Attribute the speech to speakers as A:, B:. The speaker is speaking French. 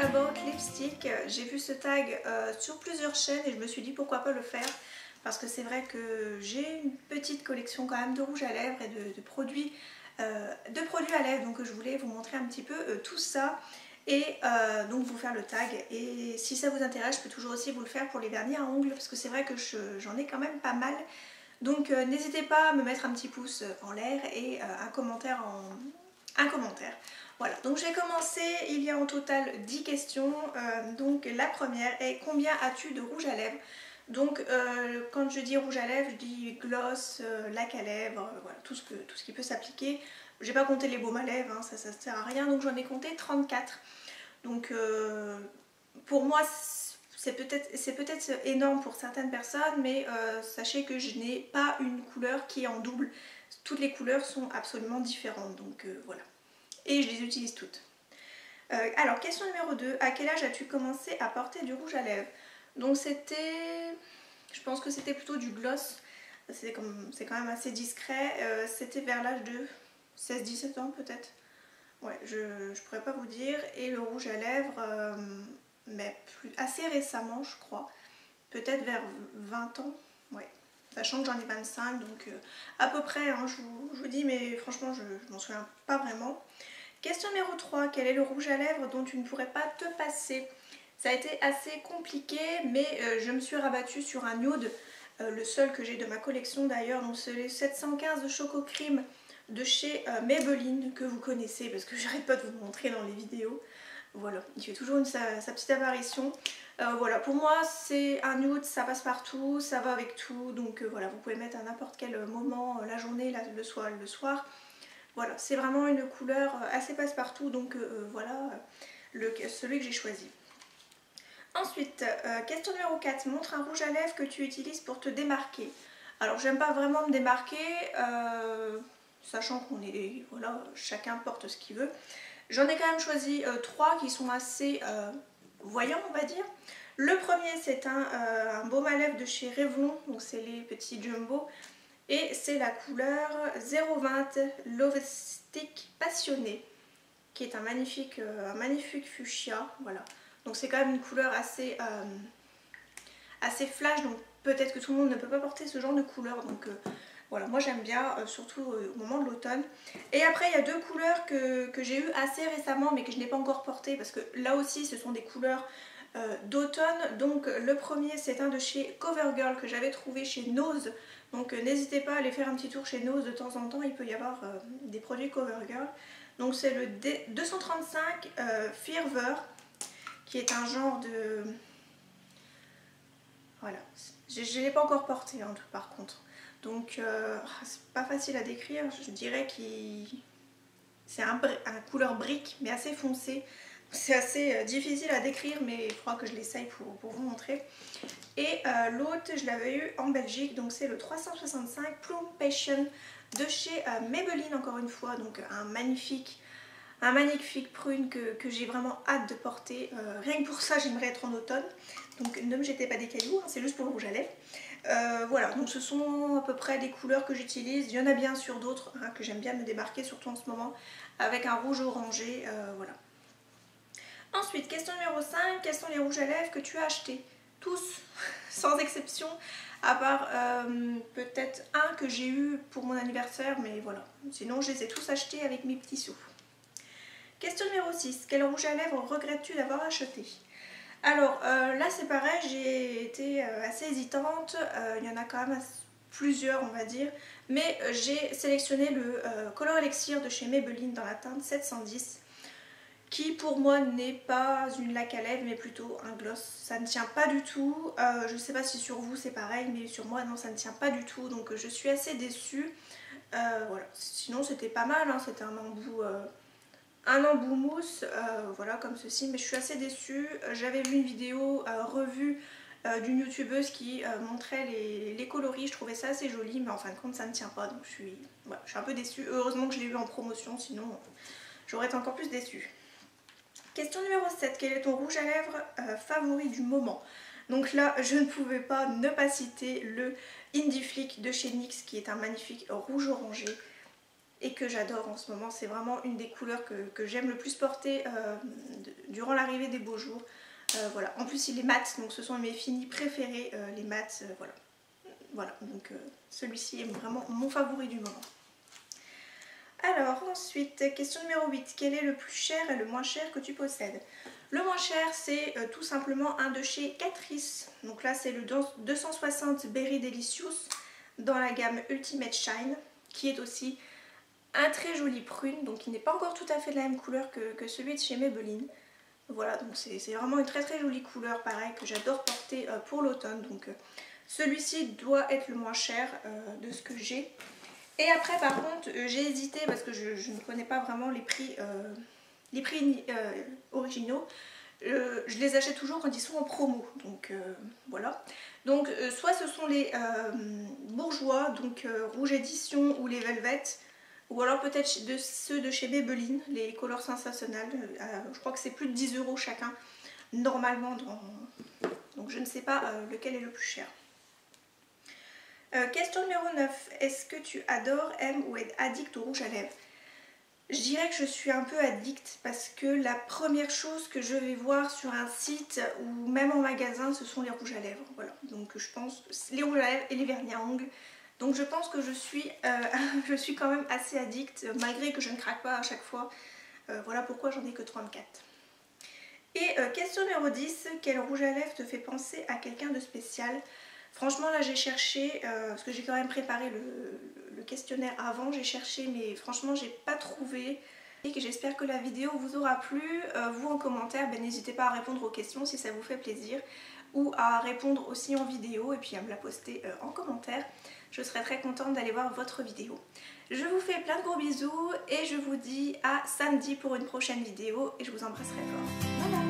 A: About Lipstick. J'ai vu ce tag sur plusieurs chaînes et je me suis dit pourquoi pas le faire. Parce que c'est vrai que j'ai une petite collection quand même de rouge à lèvres et de produits à lèvres. Donc je voulais vous montrer un petit peu tout ça. Et donc vous faire le tag. Et si ça vous intéresse, je peux toujours aussi vous le faire pour les vernis à ongles. Parce que c'est vrai que j'en ai quand même pas mal. Donc n'hésitez pas à me mettre un petit pouce en l'air et un commentaire Voilà, donc j'ai commencé, il y a en total 10 questions. Donc la première est: combien as-tu de rouge à lèvres? Donc quand je dis rouge à lèvres, je dis gloss, lac à lèvres, voilà, tout ce qui peut s'appliquer. J'ai pas compté les baumes à lèvres, hein, ça sert à rien, donc j'en ai compté 34. Donc pour moi c'est peut-être énorme pour certaines personnes, mais sachez que je n'ai pas une couleur qui est en double. Toutes les couleurs sont absolument différentes, donc voilà. Et je les utilise toutes. Alors, question numéro 2. À quel âge as-tu commencé à porter du rouge à lèvres? Donc c'était... Je pense que c'était plutôt du gloss. C'est quand même assez discret. C'était vers l'âge de 16-17 ans peut-être. Ouais, je pourrais pas vous dire. Et le rouge à lèvres, mais assez récemment je crois. Peut-être vers 20 ans. Ouais. Sachant que j'en ai 25, donc à peu près, hein, je vous dis, mais franchement je m'en souviens pas vraiment. Question numéro 3. Quel est le rouge à lèvres dont tu ne pourrais pas te passer? Ça a été assez compliqué, mais je me suis rabattue sur un nude, le seul que j'ai de ma collection d'ailleurs. Donc c'est les 715 de Choco Cream de chez Maybelline, que vous connaissez parce que j'arrête pas de vous montrer dans les vidéos. Voilà, il fait toujours sa petite apparition. Voilà, pour moi c'est un nude, ça passe partout, ça va avec tout. Donc voilà, vous pouvez mettre à n'importe quel moment, la journée, le soir. Voilà, c'est vraiment une couleur assez passe-partout, donc voilà celui que j'ai choisi. Ensuite, question numéro 4. Montre un rouge à lèvres que tu utilises pour te démarquer. Alors j'aime pas vraiment me démarquer, sachant qu'on est, voilà, chacun porte ce qu'il veut. J'en ai quand même choisi 3 qui sont assez voyants, on va dire. Le premier c'est un baume à lèvres de chez Revlon, donc c'est les petits jumbo. Et c'est la couleur 020 Love Stick Passionné, qui est un magnifique fuchsia. Voilà. Donc c'est quand même une couleur assez flash, donc peut-être que tout le monde ne peut pas porter ce genre de couleur. Donc voilà, moi j'aime bien, surtout au moment de l'automne. Et après il y a 2 couleurs que j'ai eues assez récemment, mais que je n'ai pas encore portées, parce que là aussi ce sont des couleurs d'automne. Donc le premier c'est un de chez CoverGirl que j'avais trouvé chez Nose. Donc n'hésitez pas à aller faire un petit tour chez Nose de temps en temps, il peut y avoir des produits CoverGirl. Donc c'est le 235 Fever, qui est un genre de... Voilà, je ne l'ai pas encore porté hein, par contre. Donc c'est pas facile à décrire, je dirais que c'est un couleur brique mais assez foncé. C'est assez difficile à décrire, mais il faudra que je l'essaye pour vous montrer. Et l'autre, je l'avais eu en Belgique, donc c'est le 365 Plum Passion de chez Maybelline, encore une fois. Donc un magnifique prune que j'ai vraiment hâte de porter. Rien que pour ça, j'aimerais être en automne. Donc ne me jetez pas des cailloux, hein, c'est juste pour le rouge à lèvres. Voilà, donc ce sont à peu près les couleurs que j'utilise. Il y en a bien sûr d'autres hein, que j'aime bien me démarquer, surtout en ce moment, avec un rouge orangé. Voilà. Ensuite, question numéro 5. Quels sont les rouges à lèvres que tu as achetés? Tous, sans exception, à part peut-être un que j'ai eu pour mon anniversaire, mais voilà. Sinon, je les ai tous achetés avec mes petits sous. Question numéro 6. Quel rouge à lèvres regrettes-tu d'avoir acheté? Alors là, c'est pareil, j'ai été assez hésitante. Il y en a quand même plusieurs, on va dire. Mais j'ai sélectionné le Color Elixir de chez Maybelline dans la teinte 710. Qui pour moi n'est pas une laque à lèvres mais plutôt un gloss. Ça ne tient pas du tout, je ne sais pas si sur vous c'est pareil, mais sur moi non, ça ne tient pas du tout, donc je suis assez déçue. Voilà. Sinon c'était pas mal, hein. C'était un embout mousse, voilà, comme ceci, mais je suis assez déçue. J'avais vu une vidéo revue d'une youtubeuse qui montrait les coloris, je trouvais ça assez joli, mais en fin de compte ça ne tient pas, donc voilà, je suis un peu déçue. Heureusement que je l'ai eu en promotion, sinon j'aurais été encore plus déçue. Question numéro 7. Quel est ton rouge à lèvres favori du moment? Donc là, je ne pouvais pas ne pas citer le Indie Flick de chez NYX, qui est un magnifique rouge orangé. et que j'adore en ce moment. C'est vraiment une des couleurs que j'aime le plus porter durant l'arrivée des beaux jours. Voilà. En plus il est mat, donc ce sont mes finis préférés, les mats, voilà. Voilà, donc celui-ci est vraiment mon favori du moment. Alors ensuite, question numéro 8. Quel est le plus cher et le moins cher que tu possèdes? Le moins cher, c'est tout simplement un de chez Catrice. Donc là, c'est le 260 Berry Delicious dans la gamme Ultimate Shine, qui est aussi un très joli prune. Donc il n'est pas encore tout à fait de la même couleur que celui de chez Maybelline. Voilà, donc c'est vraiment une très jolie couleur, pareil, que j'adore porter pour l'automne. Donc celui-ci doit être le moins cher de ce que j'ai. Et après par contre j'ai hésité parce que je ne connais pas vraiment les prix originaux. Je les achète toujours quand ils sont en promo, donc voilà. Donc soit ce sont les bourgeois, donc rouge édition ou les velvet, ou alors peut-être ceux de chez Maybelline, les Color Sensationnels. Je crois que c'est plus de 10 € chacun normalement, donc je ne sais pas lequel est le plus cher. Question numéro 9. Est-ce que tu adores, aimes ou es addict au rouge à lèvres? Je dirais que je suis un peu addict parce que la première chose que je vais voir sur un site ou même en magasin, ce sont les rouges à lèvres. Voilà, donc je pense les rouges à lèvres et les vernis à ongles. Donc je pense que je suis quand même assez addict malgré que je ne craque pas à chaque fois. Voilà pourquoi j'en ai que 34. Et question numéro 10. Quel rouge à lèvres te fait penser à quelqu'un de spécial? Franchement là j'ai cherché, parce que j'ai quand même préparé le questionnaire avant, j'ai cherché mais franchement j'ai pas trouvé. Et j'espère que la vidéo vous aura plu. Vous en commentaire, n'hésitez pas à répondre aux questions si ça vous fait plaisir, ou à répondre aussi en vidéo et puis à me la poster en commentaire. Je serai très contente d'aller voir votre vidéo. Je vous fais plein de gros bisous et je vous dis à samedi pour une prochaine vidéo et je vous embrasse très fort. Bye bye.